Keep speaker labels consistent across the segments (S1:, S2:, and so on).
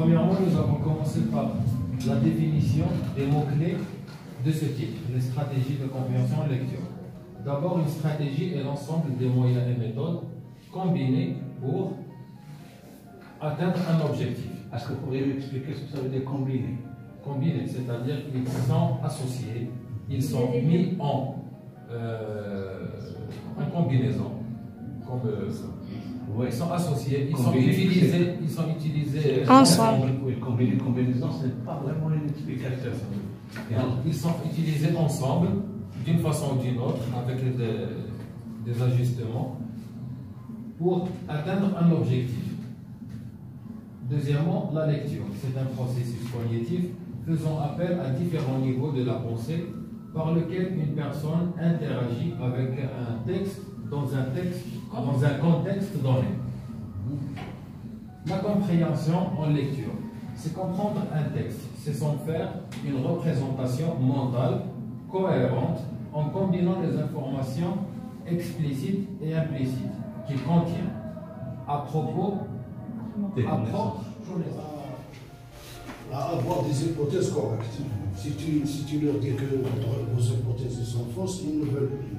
S1: Premièrement, nous avons commencé par la définition des mots-clés de ce type, les stratégies de compréhension et lecture. D'abord, une stratégie est l'ensemble des moyens et méthodes combinés pour atteindre un objectif.
S2: Est-ce que vous pourriez m'expliquer ce que ça veut dire combiner?
S1: Combinés, c'est-à-dire qu'ils sont associés, ils sont mis en combinaison. Ils sont associés, ils sont utilisés
S2: ensemble. Oui, combinaison, ce n'est pas vraiment une explication.
S1: Ils sont utilisés ensemble, d'une façon ou d'une autre, avec des ajustements, pour atteindre un objectif. Deuxièmement, la lecture. C'est un processus cognitif faisant appel à différents niveaux de la pensée par lequel une personne interagit avec un texte dans un contexte donné. La compréhension en lecture, c'est comprendre un texte, c'est s'en faire une représentation mentale cohérente en combinant les informations explicites et implicites qu'il contient à propos
S3: à avoir des hypothèses correctes. Si tu leur dis que vos hypothèses sont fausses, ils ne veulent plus.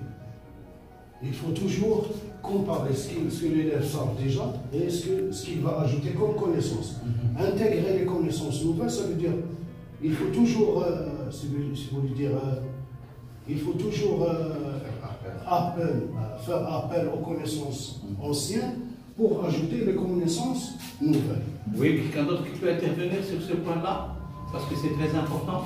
S3: Il faut toujours comparer ce que l'élève sait déjà et ce qu'il va ajouter comme connaissance. Intégrer les connaissances nouvelles, ça veut dire il faut toujours, il faut toujours faire appel aux connaissances anciennes pour ajouter les connaissances nouvelles.
S2: Oui, quelqu'un d'autre qui peut intervenir sur ce point-là, parce que c'est très important.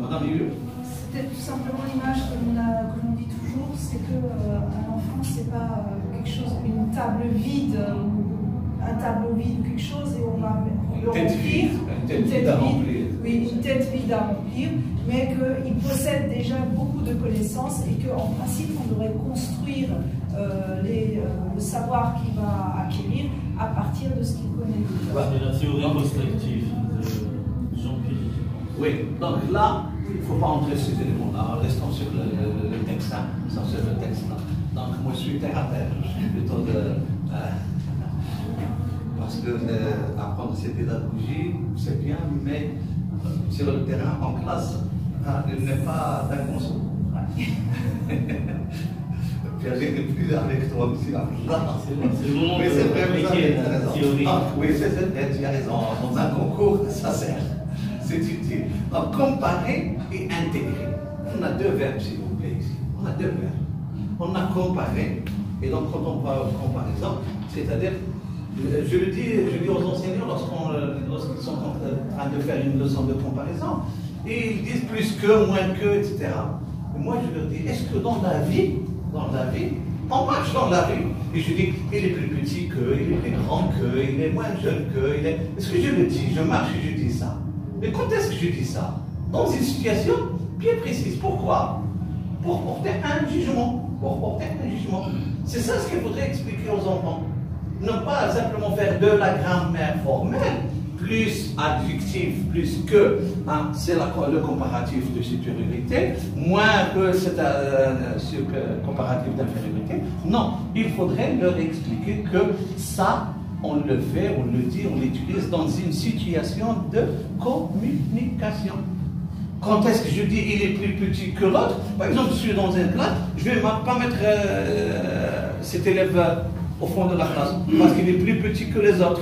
S2: Madame Liu.
S4: C'était tout simplement l'image que l'on dit toujours, c'est qu'un enfant, c'est pas quelque chose, une table vide, un tableau vide ou quelque chose, et on va le remplir.
S2: Une tête vide à remplir.
S4: Oui, une tête vide à remplir, mais qu'il possède déjà beaucoup de connaissances et qu'en principe, on devrait construire le savoir qu'il va acquérir à partir de ce qu'il connaît.
S5: C'est la théorie constructive de Jean-Pierre.
S2: Oui, donc là, il ne faut pas entrer sur ces éléments-là, restons sur le texte, sur le texte-là. Donc moi je suis terre à terre, je suis plutôt de... parce que apprendre ces pédagogies, c'est bien, mais sur le terrain, en classe, il n'est pas d'un conso. Piaget n'est plus avec toi, monsieur.
S5: C'est le moment
S2: oui, c'est vrai,
S5: de
S2: raison. Oui, tu as raison. Dans un concours, ça sert. C'est utile. Donc, comparer et intégrer. On a deux verbes, s'il vous plaît, ici. On a deux verbes. On a comparé, et donc quand on parle de comparaison, c'est-à-dire, je le dis aux enseignants lorsqu'ils sont en train de faire une leçon de comparaison, et ils disent plus que, moins que, etc. Et moi, je leur dis, est-ce que dans la vie, on marche dans la rue, et je dis, il est plus petit que, il est plus grand que, il est moins jeune que, il est... Est-ce que je le dis, je marche et je dis ça? Mais quand est-ce que je dis ça? Dans une situation bien précise. Pourquoi? Pour porter un jugement. C'est ça ce qu'il faudrait expliquer aux enfants. Ne pas simplement faire de la grammaire formelle, plus adjectif, plus que, hein, c'est le comparatif de supériorité, moins que c'est comparatif d'infériorité. Non, il faudrait leur expliquer que ça, on le fait, on le dit, on l'utilise dans une situation de communication. Quand est-ce que je dis il est plus petit que l'autre? Par exemple, je suis dans une classe, je ne vais pas mettre cet élève au fond de la classe parce qu'il est plus petit que les autres.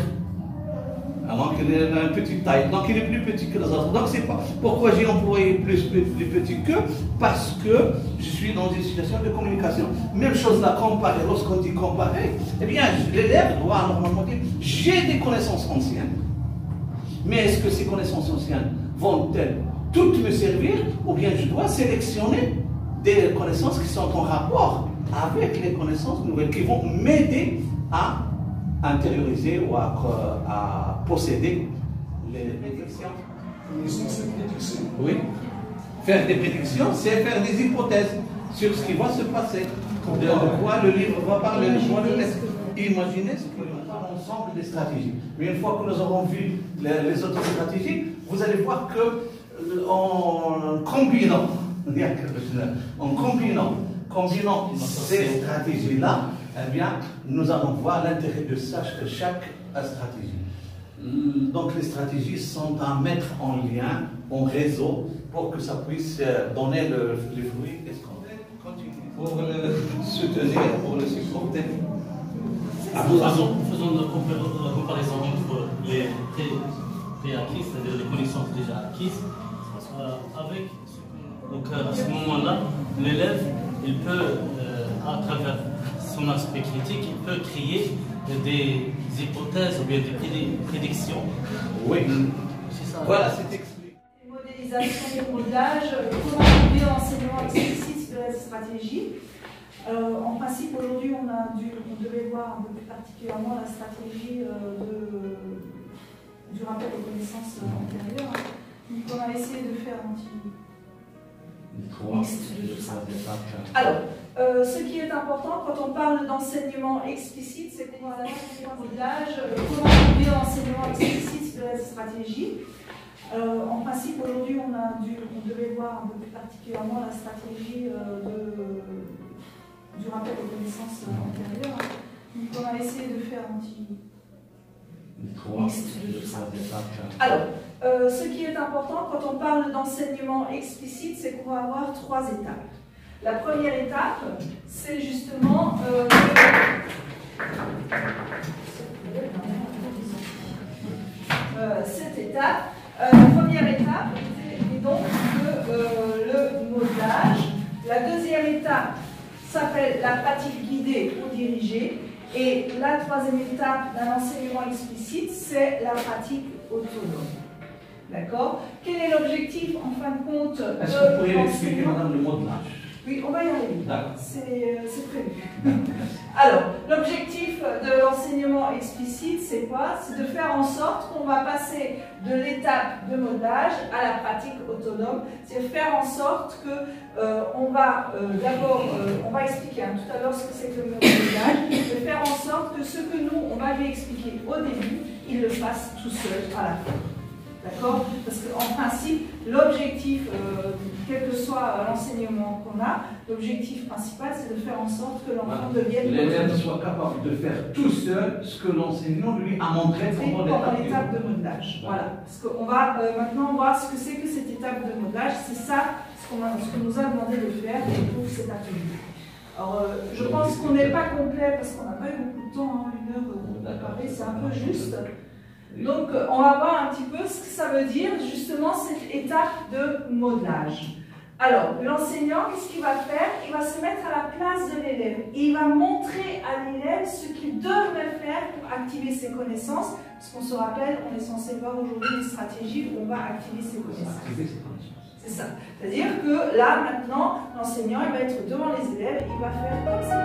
S2: Alors qu'il a une petite taille, donc il est plus petit que les autres. Donc c'est pas pourquoi j'ai employé plus petit que, parce que je suis dans une situation de communication. Même chose là, comparer. Lorsqu'on dit comparer, eh bien l'élève doit normalement dire j'ai des connaissances anciennes. Mais est-ce que ces connaissances anciennes vont-elles toutes me servir, ou bien je dois sélectionner des connaissances qui sont en rapport avec les connaissances nouvelles qui vont m'aider à intérioriser ou à posséder les prédictions. Oui. Faire des prédictions, c'est faire des hypothèses sur ce qui va se passer, de quoi le livre va parler, de quoi le texte. Imaginez ce que nous avons ensemble des stratégies. Mais une fois que nous aurons vu les autres stratégies, vous allez voir que en combinant ces stratégies-là, eh bien, nous allons voir l'intérêt de chaque stratégie. Donc les stratégies sont à mettre en lien, en réseau, pour que ça puisse donner les fruits. Est-ce qu'on continue pour le soutenir, pour le supporter?
S5: Faisons la comparaison entre les préacquises, c'est-à-dire les connaissances déjà acquises, avec. Donc à ce moment-là, l'élève, il peut, à travers son aspect critique, il peut créer des hypothèses ou bien des prédictions.
S2: Oui,
S5: C'est ça.
S2: voilà, c'est expliqué.
S4: Modélisation et modelage, comment conduire l'enseignement explicite de la stratégie. En principe, aujourd'hui, on devait voir un peu plus particulièrement la stratégie du rappel aux connaissances antérieures. Donc, on a essayé de faire un petit mixte de tout ça. Alors, ce qui est important quand on parle d'enseignement explicite, c'est qu'on va avoir un modelage, comment conduire l'enseignement explicite de la stratégie. En principe, aujourd'hui, on devait voir un peu plus particulièrement la stratégie du rappel aux connaissances antérieures. Donc, on a essayé de faire un petit mixte de tout ça. Alors, ce qui est important quand on parle d'enseignement explicite, c'est qu'on va avoir 3 étapes. La première étape, c'est justement cette étape. La première étape est donc le modelage. La deuxième étape s'appelle la pratique guidée ou dirigée. Et la troisième étape d'un enseignement explicite, c'est la pratique autonome. D'accord? Quel est l'objectif, en fin de compte,
S2: Est-ce que vous pourriez m'expliquer, madame, le modelage?
S4: Oui, on va y arriver.
S2: D'accord.
S4: C'est prévu. Alors, l'objectif de l'enseignement explicite, c'est quoi? C'est de faire en sorte qu'on va passer de l'étape de modelage à la pratique autonome. C'est faire en sorte que on va d'abord, on va expliquer tout à l'heure ce que c'est que le modelage, de faire en sorte que ce que nous, on va lui expliquer au début, il le fasse tout seul à la fin. D'accord? Parce qu'en principe, l'objectif, quel que soit l'enseignement qu'on a, l'objectif principal, c'est de faire en sorte que l'enfant devienne...
S2: L'élève soit capable de faire tout seul ce que l'enseignant lui a montré pendant
S4: l'étape de modelage. Voilà. Parce qu'on va maintenant voir ce que c'est que cette étape de modelage. C'est ça ce que nous a demandé de faire pour cet atelier. Alors, je pense qu'on n'est pas complet parce qu'on n'a pas eu beaucoup de temps, 1 heure de préparer, c'est un peu juste. Donc, on va voir un petit peu ce que ça veut dire, justement, cette étape de modelage. Alors, l'enseignant, qu'est-ce qu'il va faire? Il va se mettre à la place de l'élève. Il va montrer à l'élève ce qu'il devrait faire pour activer ses connaissances. Parce qu'on se rappelle, on est censé voir aujourd'hui des stratégies où on va activer ses connaissances. C'est ça. C'est-à-dire que là, maintenant, l'enseignant, il va être devant les élèves, il va faire comme ça.